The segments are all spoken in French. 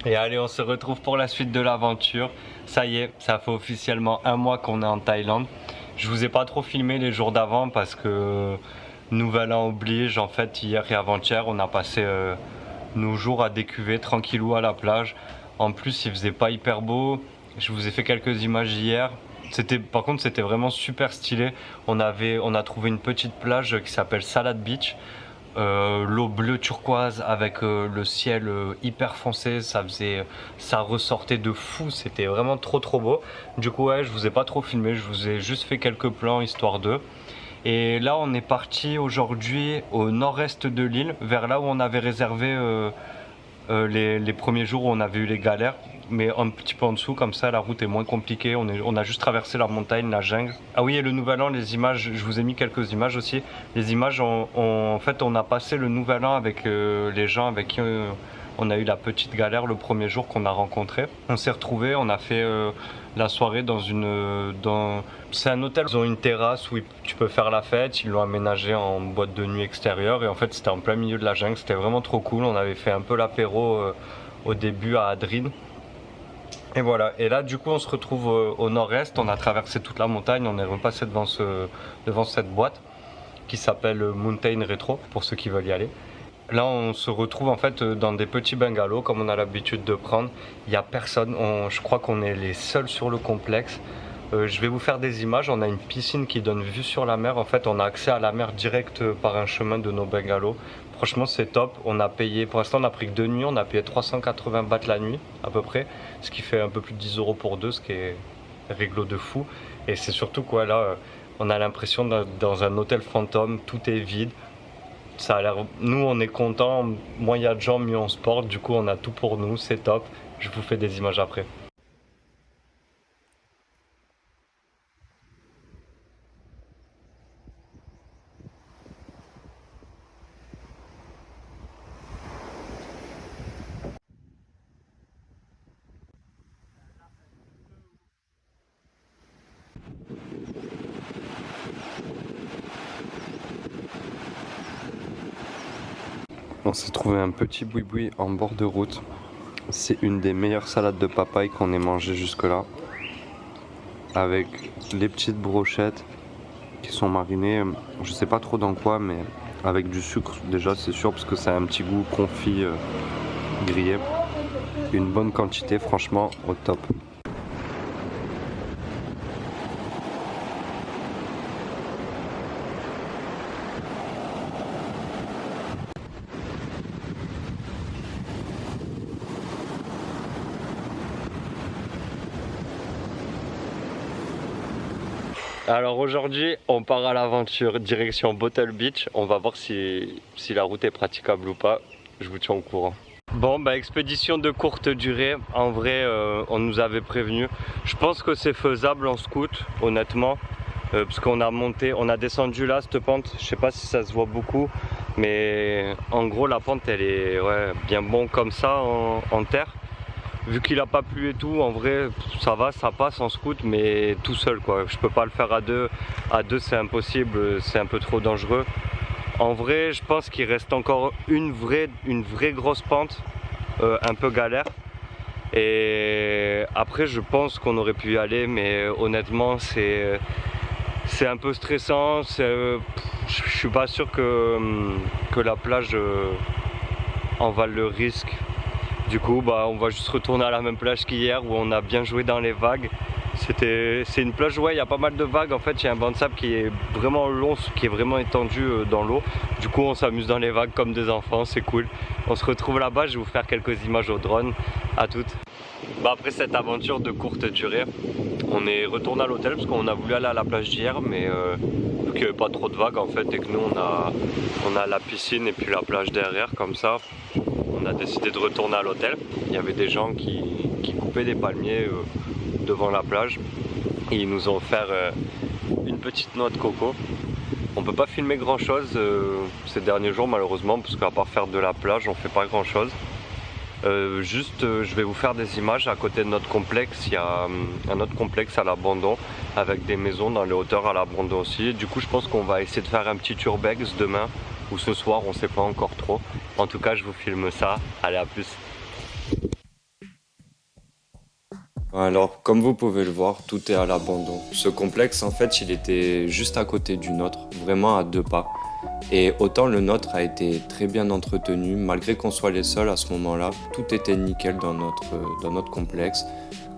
Et allez, on se retrouve pour la suite de l'aventure. Ça y est, ça fait officiellement un mois qu'on est en Thaïlande. Je vous ai pas trop filmé les jours d'avant parce que nouvel an oblige. En fait, hier et avant-hier, on a passé nos jours à décuver tranquillou à la plage. En plus, il faisait pas hyper beau. Je vous ai fait quelques images hier. Par contre, c'était vraiment super stylé. On a trouvé une petite plage qui s'appelle Salad Beach. L'eau bleu turquoise avec le ciel hyper foncé, ça ressortait de fou, c'était vraiment trop beau. Du coup ouais, je vous ai pas trop filmé, je vous ai juste fait quelques plans histoire d'eux. Et là on est parti aujourd'hui au nord-est de l'île, vers là où on avait réservé les premiers jours où on avait eu les galères, mais un petit peu en dessous, comme ça la route est moins compliquée, on a juste traversé la montagne, la jungle. Ah oui, et le nouvel an, les images, je vous ai mis quelques images aussi. Les images, en fait on a passé le nouvel an avec les gens avec qui on a eu la petite galère le premier jour qu'on a rencontré. On s'est retrouvés, on a fait la soirée c'est un hôtel, ils ont une terrasse où tu peux faire la fête, ils l'ont aménagé en boîte de nuit extérieure et en fait c'était en plein milieu de la jungle, c'était vraiment trop cool. On avait fait un peu l'apéro au début à Adrine. Et voilà, et là du coup on se retrouve au nord-est, on a traversé toute la montagne, on est repassé devant cette boîte qui s'appelle Mountain Retro pour ceux qui veulent y aller. Là on se retrouve en fait dans des petits bungalows comme on a l'habitude de prendre. Il n'y a personne, je crois qu'on est les seuls sur le complexe. Je vais vous faire des images, on a une piscine qui donne vue sur la mer. En fait on a accès à la mer direct par un chemin de nos bungalows. Franchement c'est top, on a payé, pour l'instant on a pris que 2 nuits, on a payé 380 bahts la nuit à peu près. Ce qui fait un peu plus de 10 euros pour deux, ce qui est réglo de fou. Et c'est surtout quoi là, on a l'impression d'être dans un hôtel fantôme, tout est vide. Ça a l'air, nous on est content, moins il y a de gens, mieux on se porte, du coup on a tout pour nous, c'est top. Je vous fais des images après. On s'est trouvé un petit boui-boui en bord de route. C'est une des meilleures salades de papaye qu'on ait mangé jusque-là. Avec les petites brochettes qui sont marinées, je sais pas trop dans quoi, mais avec du sucre déjà c'est sûr parce que ça a un petit goût confit grillé. Une bonne quantité, franchement au top. Alors aujourd'hui, on part à l'aventure direction Bottle Beach. On va voir si la route est praticable ou pas. Je vous tiens au courant. Bon, bah expédition de courte durée. En vrai, on nous avait prévenu. Je pense que c'est faisable en scoot, honnêtement. Parce qu'on a descendu là, cette pente. Je sais pas si ça se voit beaucoup. Mais en gros, la pente, elle est bien bon comme ça en terre. Vu qu'il a pas plu et tout, en vrai ça va, ça passe en scoot, mais tout seul quoi. Je peux pas le faire à deux. À deux c'est impossible, c'est un peu trop dangereux. En vrai, je pense qu'il reste encore une vraie grosse pente, un peu galère. Et après, je pense qu'on aurait pu y aller, mais honnêtement, c'est un peu stressant. Je suis pas sûr que la plage en vale le risque. Du coup, bah, on va juste retourner à la même plage qu'hier où on a bien joué dans les vagues. C'est une plage où il y a pas mal de vagues. En fait, il y a un banc de sable qui est vraiment long, qui est vraiment étendu dans l'eau. Du coup, on s'amuse dans les vagues comme des enfants, c'est cool. On se retrouve là-bas, je vais vous faire quelques images au drone. À toutes. Bah, après cette aventure de courte durée, on est retourné à l'hôtel parce qu'on a voulu aller à la plage d'hier, mais vu qu'il n'y avait pas trop de vagues en fait et que nous on a la piscine et puis la plage derrière comme ça. On a décidé de retourner à l'hôtel. Il y avait des gens qui coupaient des palmiers devant la plage et ils nous ont offert une petite noix de coco. On peut pas filmer grand chose ces derniers jours malheureusement parce qu'à part faire de la plage on fait pas grand chose. Je vais vous faire des images à côté de notre complexe. Il y a un autre complexe à l'abandon avec des maisons dans les hauteurs à l'abandon aussi. Du coup je pense qu'on va essayer de faire un petit urbex demain ou ce soir, on sait pas encore trop. En tout cas je vous filme ça. Allez, à plus. Alors, comme vous pouvez le voir, tout est à l'abandon. Ce complexe, en fait, il était juste à côté du nôtre, vraiment à 2 pas. Et autant le nôtre a été très bien entretenu, malgré qu'on soit les seuls à ce moment-là, tout était nickel dans notre complexe.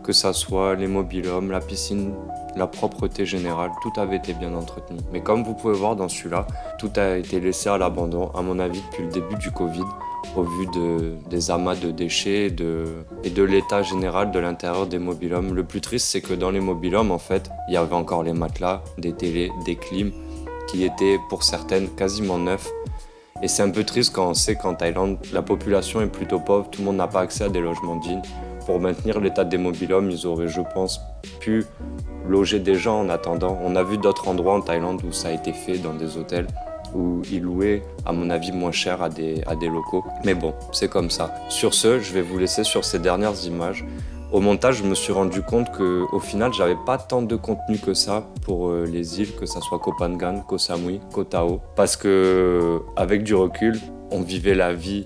Que ça soit les mobil-homes, la piscine, la propreté générale, tout avait été bien entretenu. Mais comme vous pouvez voir dans celui-là, tout a été laissé à l'abandon, à mon avis, depuis le début du Covid, au vu des amas de déchets et de l'état général de l'intérieur des mobil-homes. Le plus triste, c'est que dans les mobil-homes, en fait, il y avait encore les matelas, des télés, des clims, qui étaient pour certaines quasiment neufs. Et c'est un peu triste quand on sait qu'en Thaïlande, la population est plutôt pauvre, tout le monde n'a pas accès à des logements dignes. Pour maintenir l'état des mobil-homes, ils auraient, je pense, pu loger des gens en attendant. On a vu d'autres endroits en Thaïlande où ça a été fait dans des hôtels, où ils louaient, à mon avis, moins cher à des locaux. Mais bon, c'est comme ça. Sur ce, je vais vous laisser sur ces dernières images. Au montage, je me suis rendu compte qu'au final, j'avais pas tant de contenu que ça pour les îles, que ça soit Koh Phangan, Koh Samui, Koh Tao. Parce que, avec du recul, on vivait la vie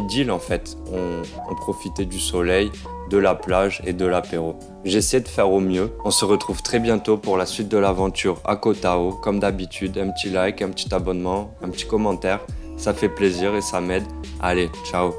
d'île en fait. On profitait du soleil, de la plage et de l'apéro. J'essaie de faire au mieux. On se retrouve très bientôt pour la suite de l'aventure à Koh Tao. Comme d'habitude, un petit like, un petit abonnement, un petit commentaire. Ça fait plaisir et ça m'aide. Allez, ciao!